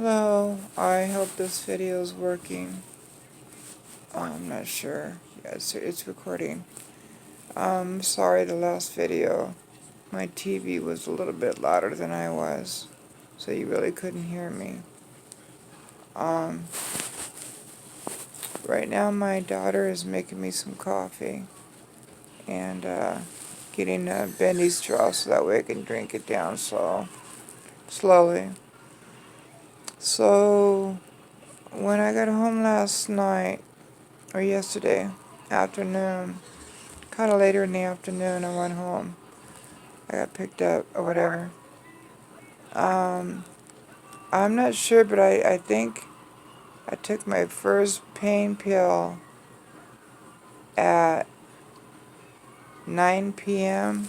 Hello, I hope this video is working. I'm not sure. Yeah, it's recording. Sorry, the last video, my TV was a little bit louder than I was, so you really couldn't hear me. Right now my daughter is making me some coffee and getting a bendy straw so that way I can drink it down slowly. So when I got home last night, or yesterday afternoon, kind of later in the afternoon, I went home. I got picked up or whatever. I'm not sure, but I think I took my first pain pill at 9 p.m.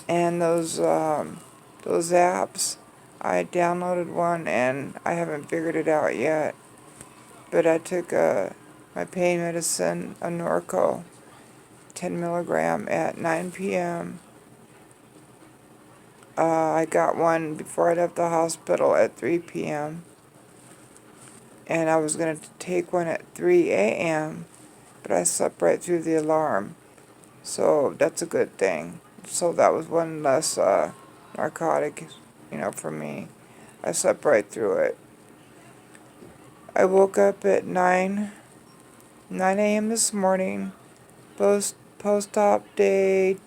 and those apps, I downloaded one and I haven't figured it out yet. But I took my pain medicine, a Norco, 10 milligram at 9 p.m. I got one before I left the hospital at 3 p.m. And I was going to take one at 3 a.m., but I slept right through the alarm. So that's a good thing. So that was one less narcotic, for me. I slept right through it. I woke up at 9 a.m. this morning, post-op day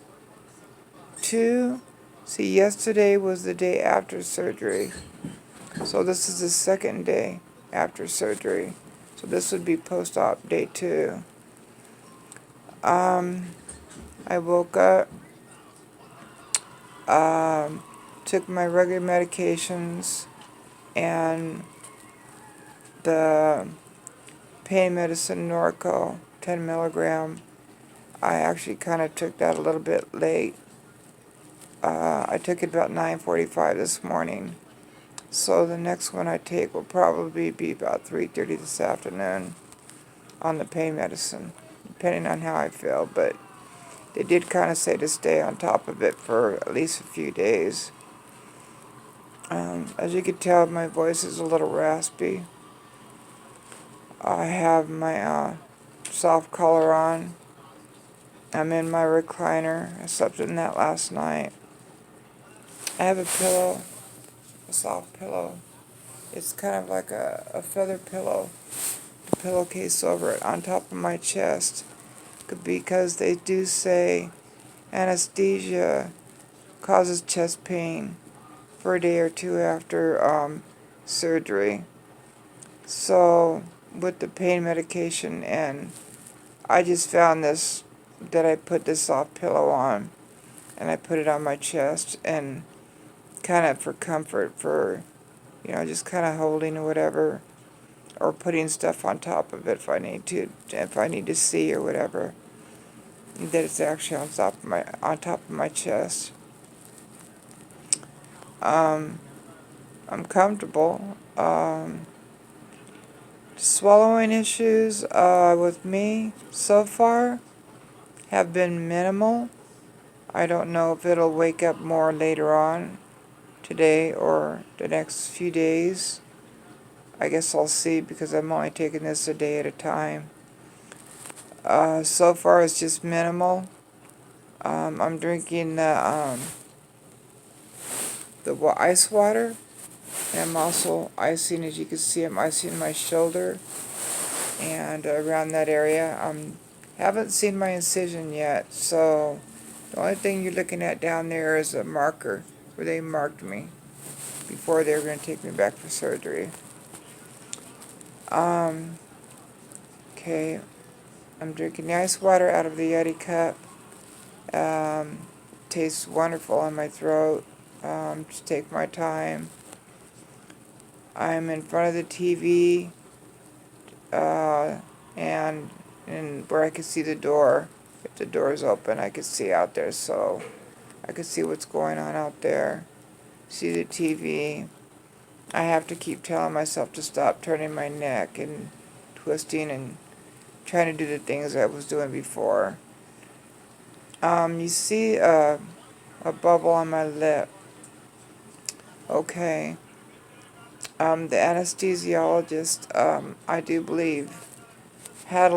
2. See, yesterday was the day after surgery. So this is the second day after surgery. So this would be post-op day 2. I woke up, took my regular medications, and the pain medicine Norco, 10 milligram. I actually kind of took that a little bit late. I took it about 9:45 this morning. So the next one I take will probably be about 3:30 this afternoon on the pain medicine, depending on how I feel. But they did kind of say to stay on top of it for at least a few days. As you can tell, my voice is a little raspy. I have my soft collar on. I'm in my recliner. I slept in that last night. I have a pillow, a soft pillow. It's kind of like a feather pillow, the pillowcase over it on top of my chest, because they do say anesthesia causes chest pain for a day or two after surgery. So with the pain medication, and I just found this, that I put this soft pillow on, and I put it on my chest, and kind of for comfort, for just kind of holding or whatever, or putting stuff on top of it if I need to see or whatever. That it's actually on top of my chest. I'm comfortable. Swallowing issues with me so far have been minimal. I don't know if it'll wake up more later on today or the next few days. I guess I'll see, because I'm only taking this a day at a time. So far it's just minimal. I'm drinking the ice water, and I'm also icing, as you can see, I'm icing my shoulder and around that area. Haven't seen my incision yet, so the only thing you're looking at down there is a marker where they marked me before they were going to take me back for surgery. Okay, I'm drinking the ice water out of the Yeti cup. Tastes wonderful on my throat. Just take my time. I'm in front of the TV, and where I can see the door. If the door is open, I can see out there, so I can see what's going on out there. See the TV. I have to keep telling myself to stop turning my neck and twisting and trying to do the things I was doing before. You see a bubble on my lip. Okay. The anesthesiologist, I do believe, had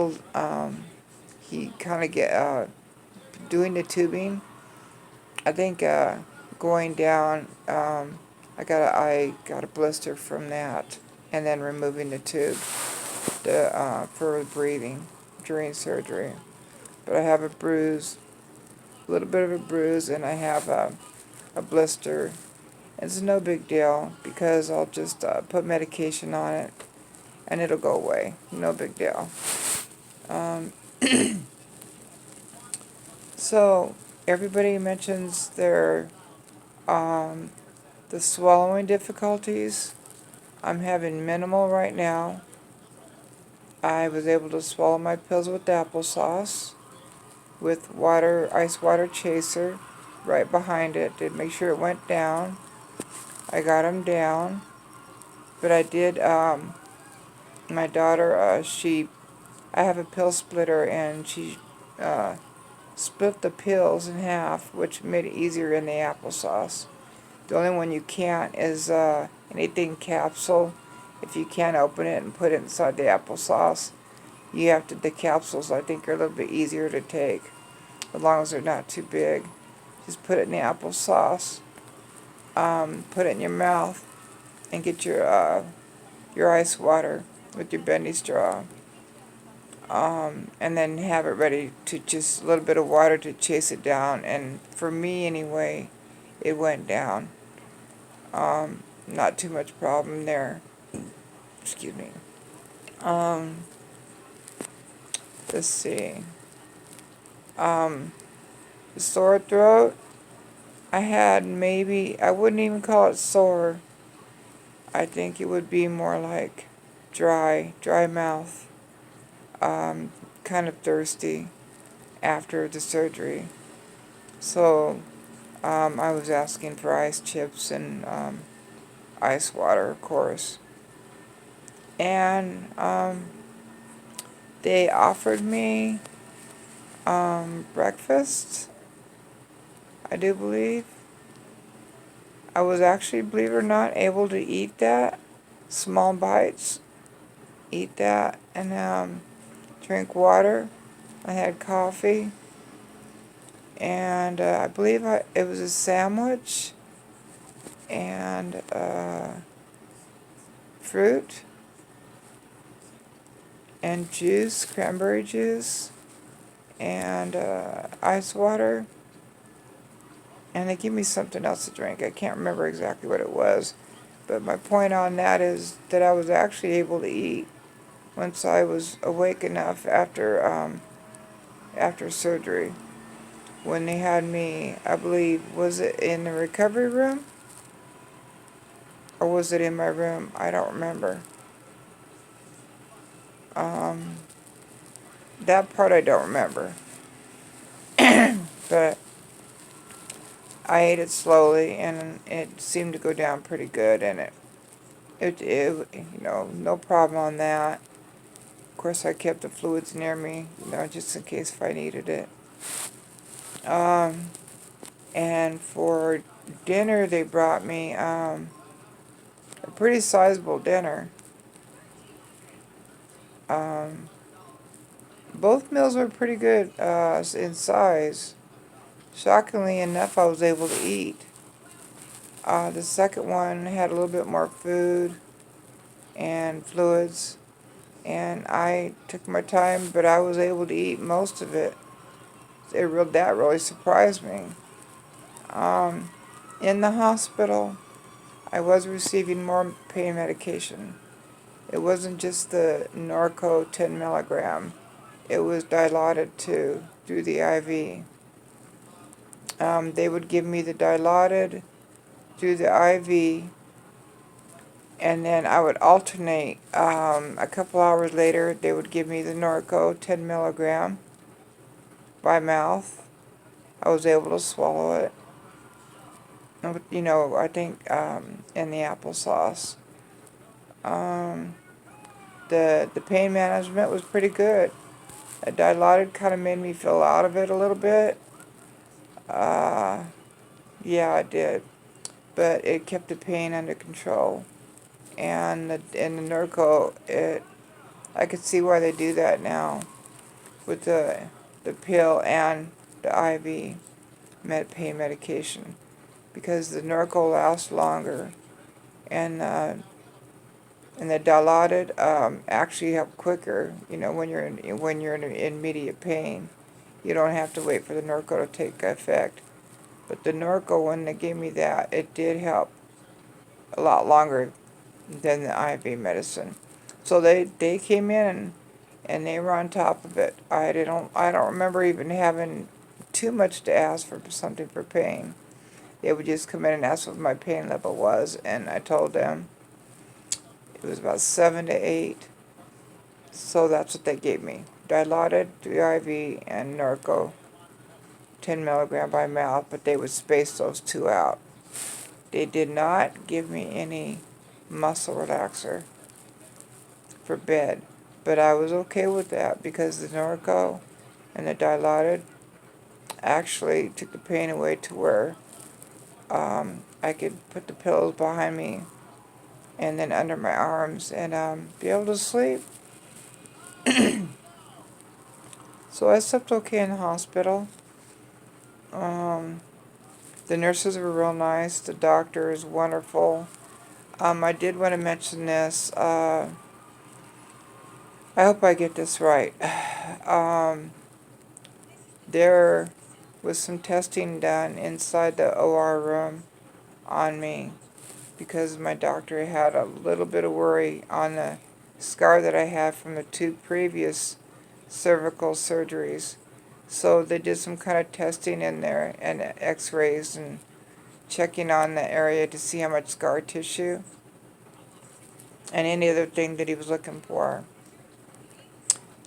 he kind of get doing the tubing. I think going down, I got a blister from that, and then removing the tube for breathing during surgery. But I have a bruise, a little bit of a bruise, and I have a blister. It's no big deal because I'll just put medication on it and it'll go away. No big deal. Um, so everybody mentions the swallowing difficulties. I'm having minimal right now. I was able to swallow my pills with applesauce, with ice water chaser right behind it to make sure it went down. I got them down, but I did, my daughter, I have a pill splitter, and she uh, split the pills in half, which made it easier in the applesauce. The only one you can't is anything capsule. If you can't open it and put it inside the applesauce, you have to, the capsules I think are a little bit easier to take, as long as they're not too big. Just put it in the applesauce, put it in your mouth, and get your ice water with your bendy straw. And then have it ready to just a little bit of water to chase it down. And for me anyway, it went down. Not too much problem there. Excuse me. Um, let's see. The sore throat, I had maybe, I wouldn't even call it sore. I think it would be more like dry mouth, kind of thirsty after the surgery. So I was asking for ice chips and ice water, of course. And they offered me breakfast, I do believe. I was actually, believe it or not, able to eat that, small bites, eat that, and drink water. I had coffee, and I believe it was a sandwich, and fruit, and juice, cranberry juice, and ice water. And they give me something else to drink. I can't remember exactly what it was. But my point on that is that I was actually able to eat once I was awake enough after surgery. When they had me, I believe, was it in the recovery room? Or was it in my room? I don't remember. That part I don't remember. But I ate it slowly, and it seemed to go down pretty good, and no problem on that. Of course, I kept the fluids near me, just in case if I needed it. And for dinner, they brought me a pretty sizable dinner. Both meals were pretty good in size. Shockingly enough, I was able to eat. The second one had a little bit more food and fluids, and I took my time, but I was able to eat most of it. That really surprised me. In the hospital, I was receiving more pain medication. It wasn't just the Norco 10 milligram. It was dilaudid too, through the IV. They would give me the dilaudid through the IV, and then I would alternate. A couple hours later, they would give me the Norco 10 milligram by mouth. I was able to swallow it. I think in the applesauce. The pain management was pretty good. The dilaudid kind of made me feel out of it a little bit. Yeah, it did. But it kept the pain under control. And the Norco, I could see why they do that now with the pill and the IV pain medication, because the Norco lasts longer, and the Dilaudid actually help quicker. You know, when you're in immediate pain, you don't have to wait for the Norco to take effect. But the Norco, when they gave me that, it did help a lot longer than the IV medicine. So they came in and they were on top of it. I don't remember even having too much to ask for something for pain. They would just come in and ask what my pain level was, and I told them it was about 7 to 8. So that's what they gave me: Dilaudid, the IV, and Norco, 10 milligram by mouth. But they would space those two out. They did not give me any muscle relaxer for bed, but I was okay with that because the Norco and the Dilaudid actually took the pain away to where I could put the pillows behind me and then under my arms and be able to sleep. So I slept okay in the hospital. Um, the nurses were real nice. The doctor is wonderful. I did want to mention this. I hope I get this right. Um, there was some testing done inside the OR room on me because my doctor had a little bit of worry on the scar that I had from the 2 previous cervical surgeries. So they did some kind of testing in there and x-rays and checking on the area to see how much scar tissue and any other thing that he was looking for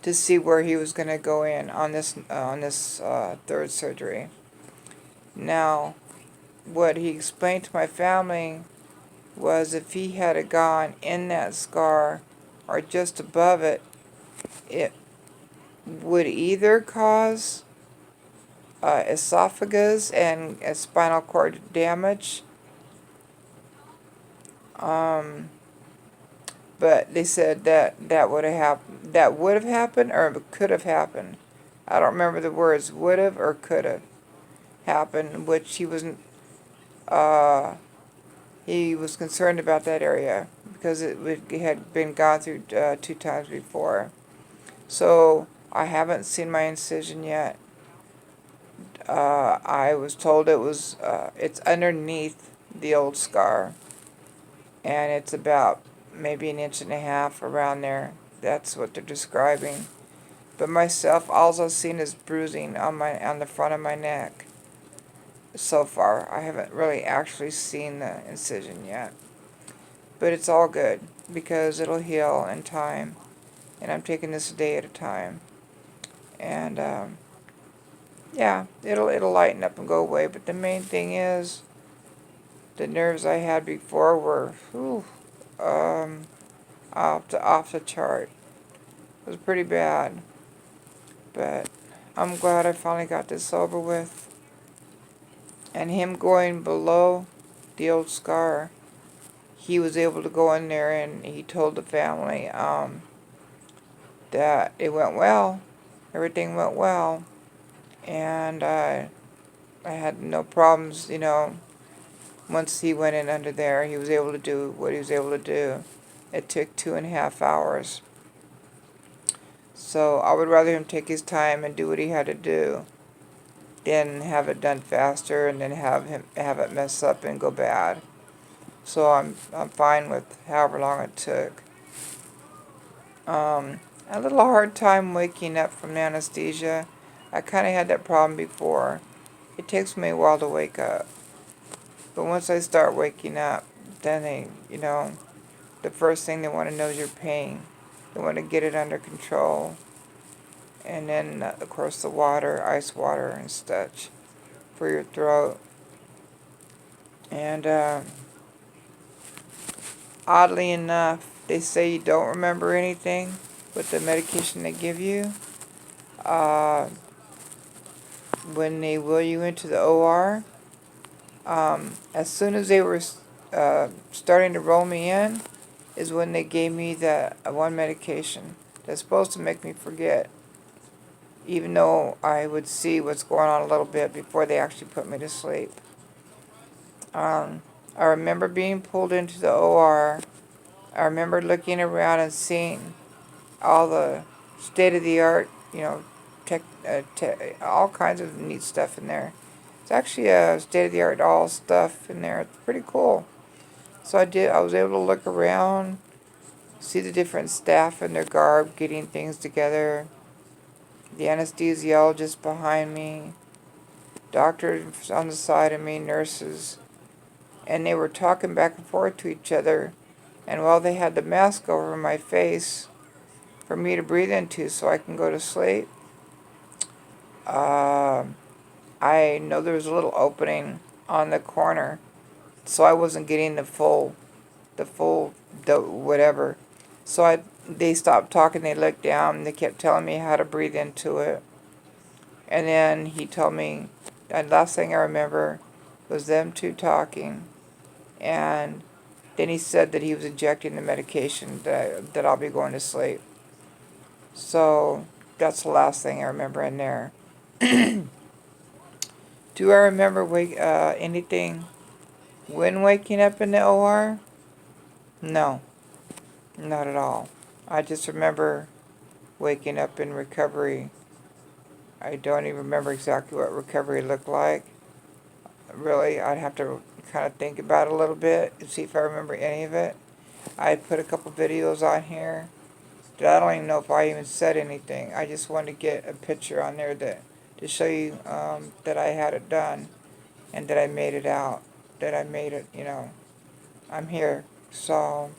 to see where he was going to go in on this third surgery. Now, what he explained to my family was if he had a gone in that scar or just above it, it would either cause esophagus and spinal cord damage, but they said that would have happened or could have happened. I don't remember the words would have or could have happened, which he was concerned about that area because it had been gone through 2 times before. So I haven't seen my incision yet. I was told it's underneath the old scar, and it's about maybe an inch and a half around there. That's what they're describing. But myself, all I've seen is bruising on the front of my neck. So far, I haven't really actually seen the incision yet. But it's all good because it'll heal in time, and I'm taking this a day at a time. And yeah, it'll lighten up and go away. But the main thing is the nerves I had before were off the chart. It was pretty bad, but I'm glad I finally got this over with. And him going below the old scar, he was able to go in there and he told the family that it went well. Everything went well, and I had no problems. Once he went in under there, he was able to do what he was able to do. It took 2.5 hours. So I would rather him take his time and do what he had to do than have it done faster and then have it mess up and go bad. So I'm fine with however long it took. A little hard time waking up from anesthesia. I kind of had that problem before. It takes me a while to wake up. But once I start waking up, then the first thing they want to know is your pain. They want to get it under control. And then, of course, the water, ice water and such for your throat. And oddly enough, they say you don't remember anything with the medication they give you. When they wheel you into the OR, as soon as they were starting to roll me in, is when they gave me the one medication that's supposed to make me forget, even though I would see what's going on a little bit before they actually put me to sleep. I remember being pulled into the OR. I remember looking around and seeing all the state-of-the-art, all kinds of neat stuff in there. It's actually a state-of-the-art all stuff in there. It's pretty cool. So I was able to look around, see the different staff in their garb getting things together, the anesthesiologist behind me, doctors on the side of me, nurses, and they were talking back and forth to each other. And while they had the mask over my face for me to breathe into so I can go to sleep, I know there was a little opening on the corner, so I wasn't getting the whatever. So they stopped talking, they looked down, and they kept telling me how to breathe into it. And then he told me, the last thing I remember was them two talking, and then he said that he was injecting the medication that I'll be going to sleep. So that's the last thing I remember in there. Do I remember anything when waking up in the OR? No, not at all. I just remember waking up in recovery. I don't even remember exactly what recovery looked like. Really, I'd have to kind of think about it a little bit and see if I remember any of it. I put a couple videos on here that I don't even know if I even said anything. I just wanted to get a picture on there to show you that I had it done and that I made it out, that I made it, I'm here. So,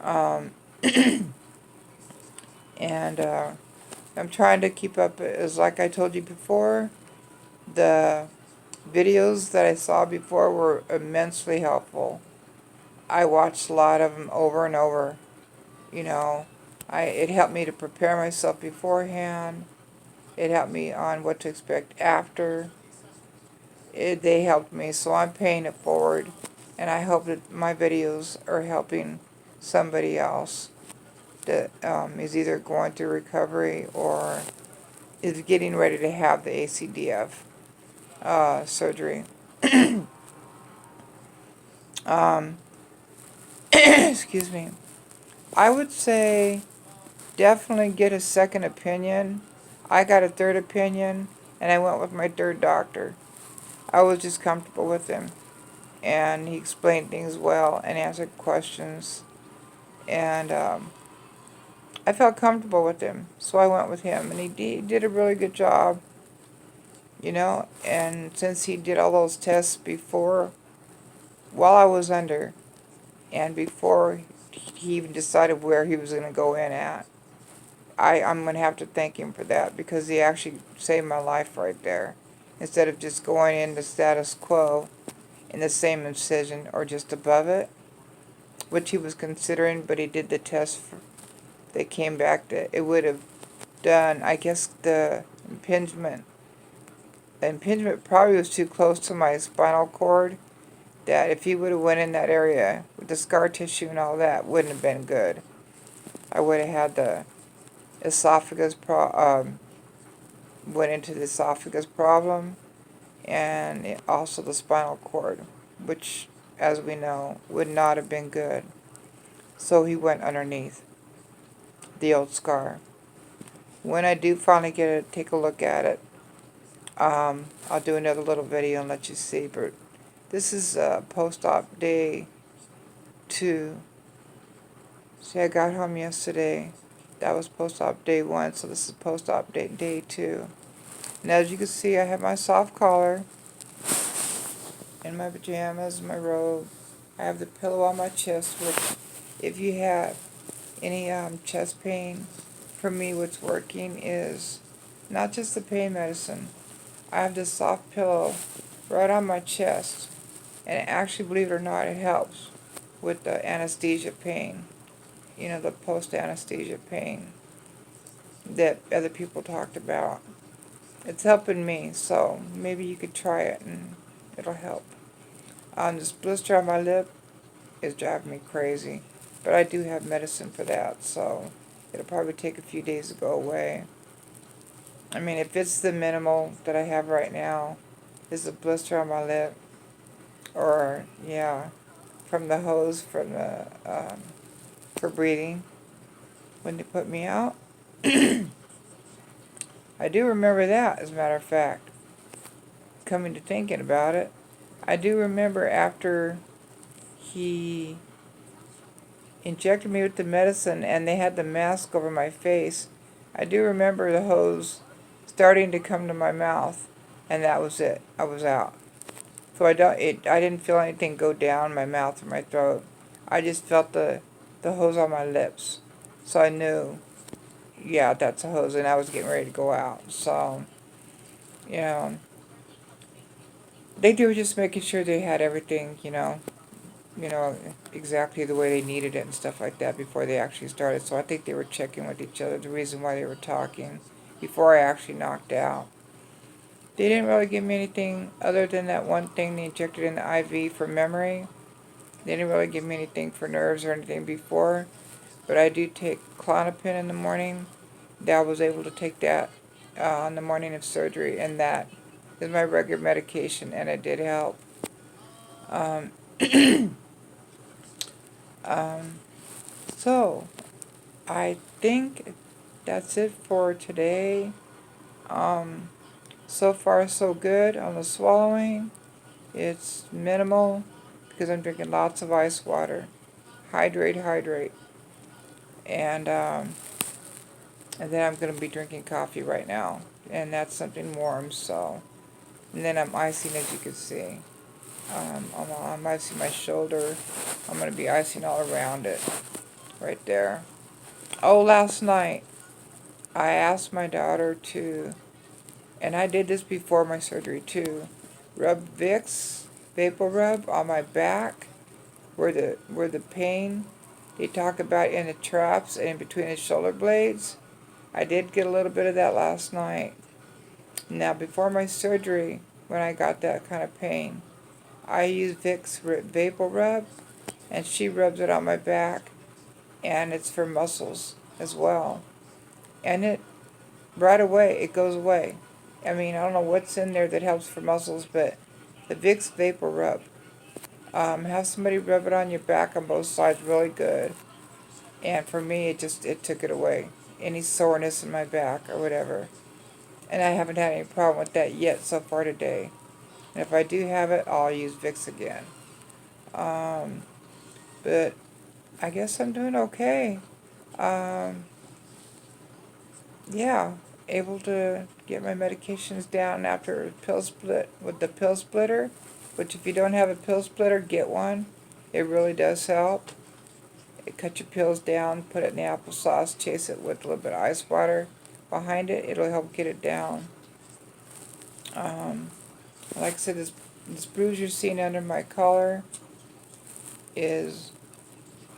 um, and I'm trying to keep up, as like I told you before, the videos that I saw before were immensely helpful. I watched a lot of them over and over, you know. It helped me to prepare myself beforehand. It helped me on what to expect after. They helped me, so I'm paying it forward. And I hope that my videos are helping somebody else that is either going through recovery or is getting ready to have the ACDF surgery. um, excuse me. I would say definitely get a second opinion. I got a third opinion, and I went with my third doctor. I was just comfortable with him, and he explained things well and answered questions, and I felt comfortable with him, so I went with him, and he did a really good job, and since he did all those tests before, while I was under, and before he even decided where he was going to go in at, I'm going to have to thank him for that, because he actually saved my life right there. Instead of just going in the status quo in the same incision or just above it, which he was considering, but he did the test. They came back that it would have done, I guess the impingement probably was too close to my spinal cord, that if he would have went in that area with the scar tissue and all that, wouldn't have been good. I would have had the esophagus went into the esophagus problem, and also the spinal cord, which, as we know, would not have been good. So he went underneath the old scar. When I do finally take a look at it, I'll do another little video and let you see. But this is post-op day 2. See, I got home yesterday. That was post-op day 1, so this is post-op day 2. And as you can see, I have my soft collar and my pajamas, my robe. I have the pillow on my chest, which, if you have any chest pain, for me what's working is not just the pain medicine. I have this soft pillow right on my chest, and actually, believe it or not, it helps with the anesthesia pain, the post-anesthesia pain that other people talked about. It's helping me, so maybe you could try it and it'll help. This blister on my lip is driving me crazy. But I do have medicine for that, so it'll probably take a few days to go away. I mean, if it's the minimal that I have right now, is a blister on my lip, or, yeah, from the hose from the, for breathing, when they put me out. I do remember that, as a matter of fact, coming to thinking about it. I do remember after he injected me with the medicine and they had the mask over my face, I do remember the hose starting to come to my mouth, and that was it. I was out. So I didn't feel anything go down my mouth or my throat. I just felt the hose on my lips. So I knew, yeah, that's a hose, and I was getting ready to go out. So, you know, they were just making sure they had everything, exactly the way they needed it and stuff like that before they actually started. So I think they were checking with each other, the reason why they were talking, before I actually knocked out. They didn't really give me anything other than that one thing they injected in the IV for memory. They didn't really give me anything for nerves or anything before, but I do take Klonopin in the morning. I was able to take that on the morning of surgery, and that is my regular medication, and it did help. Um, um, so, I think that's it for today. Um, so far so good on the swallowing. It's minimal because I'm drinking lots of ice water. Hydrate, hydrate. And then I'm going to be drinking coffee right now. And that's something warm, so. And then I'm icing, as you can see. I'm icing my shoulder. I'm going to be icing all around it. Right there. Oh, last night, I asked my daughter to, and I did this before my surgery too, rub Vicks Vapor Rub on my back where the pain they talk about in the traps and in between the shoulder blades. I did get a little bit of that last night. Now, before my surgery, when I got that kind of pain, I used Vicks Vapor Rub, and she rubs it on my back, and it's for muscles as well. And it, right away, it goes away. I mean, I don't know what's in there that helps for muscles, but the Vicks Vapor Rub. Have somebody rub it on your back on both sides really good. And for me, it took it away. Any soreness in my back or whatever. And I haven't had any problem with that yet so far today. And if I do have it, I'll use Vicks again. Um, but I guess I'm doing okay. Um, yeah, able to get my medications down after a pill split with the pill splitter. Which if you don't have a pill splitter, get one. It really does help. Cut your pills down, put it in the applesauce, chase it with a little bit of ice water behind it. It'll help get it down. Like I said, this bruise you're seeing under my collar is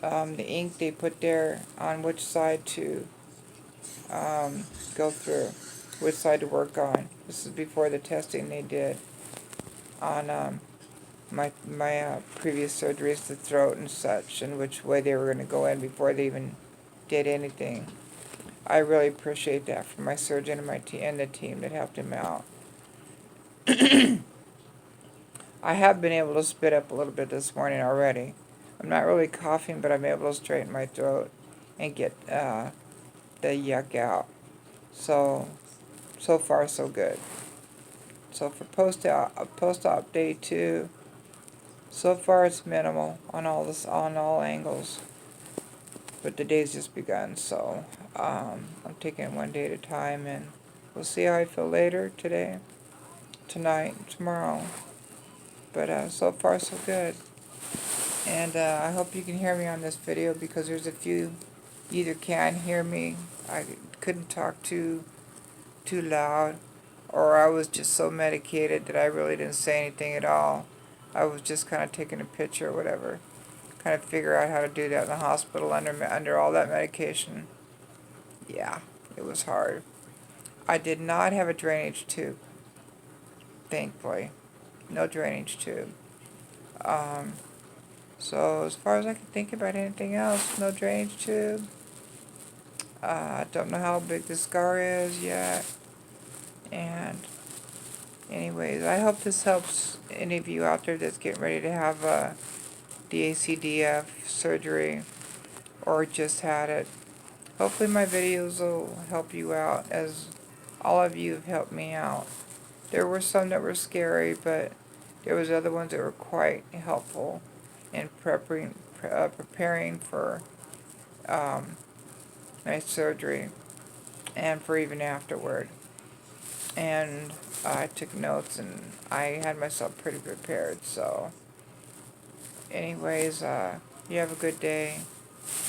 the ink they put there on which side to go through, which side to work on. This is before the testing they did on my previous surgeries, the throat and such, and which way they were going to go in before they even did anything. I really appreciate that from my surgeon and and the team that helped him out. I have been able to spit up a little bit this morning already. I'm not really coughing, but I'm able to straighten my throat and get the yuck out. So far so good. So for post-op day 2, so far it's minimal on all angles. But the day's just begun, so I'm taking it one day at a time, and we'll see how I feel later today, tonight, tomorrow. But so far so good. And I hope you can hear me on this video, because there's a few you either can't hear me, I couldn't talk too loud, or I was just so medicated that I really didn't say anything at all. I was just kind of taking a picture or whatever. Kind of figure out how to do that in the hospital under all that medication. Yeah, it was hard. I did not have a drainage tube, thankfully. No drainage tube. Um, So as far as I can think about anything else, no drainage tube. I don't know how big the scar is yet. And anyways, I hope this helps any of you out there that's getting ready to have the ACDF surgery or just had it. Hopefully my videos will help you out, as all of you have helped me out. There were some that were scary, but there was other ones that were quite helpful in preparing for my surgery and for even afterward. And I took notes and I had myself pretty prepared. So anyways, you have a good day.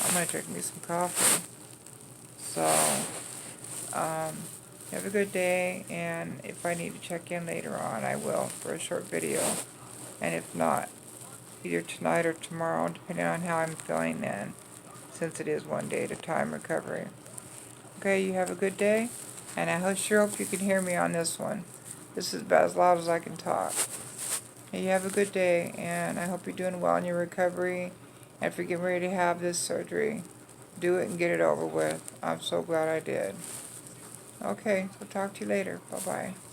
I'm going to drink me some coffee. So, have a good day, and if I need to check in later on, I will for a short video. And if not, either tonight or tomorrow, depending on how I'm feeling then, since it is one day at a time recovery. Okay, you have a good day, and I sure hope you can hear me on this one. This is about as loud as I can talk. Hey, you have a good day, and I hope you're doing well in your recovery, and if you're getting ready to have this surgery, do it and get it over with. I'm so glad I did. Okay, so talk to you later. Bye-bye.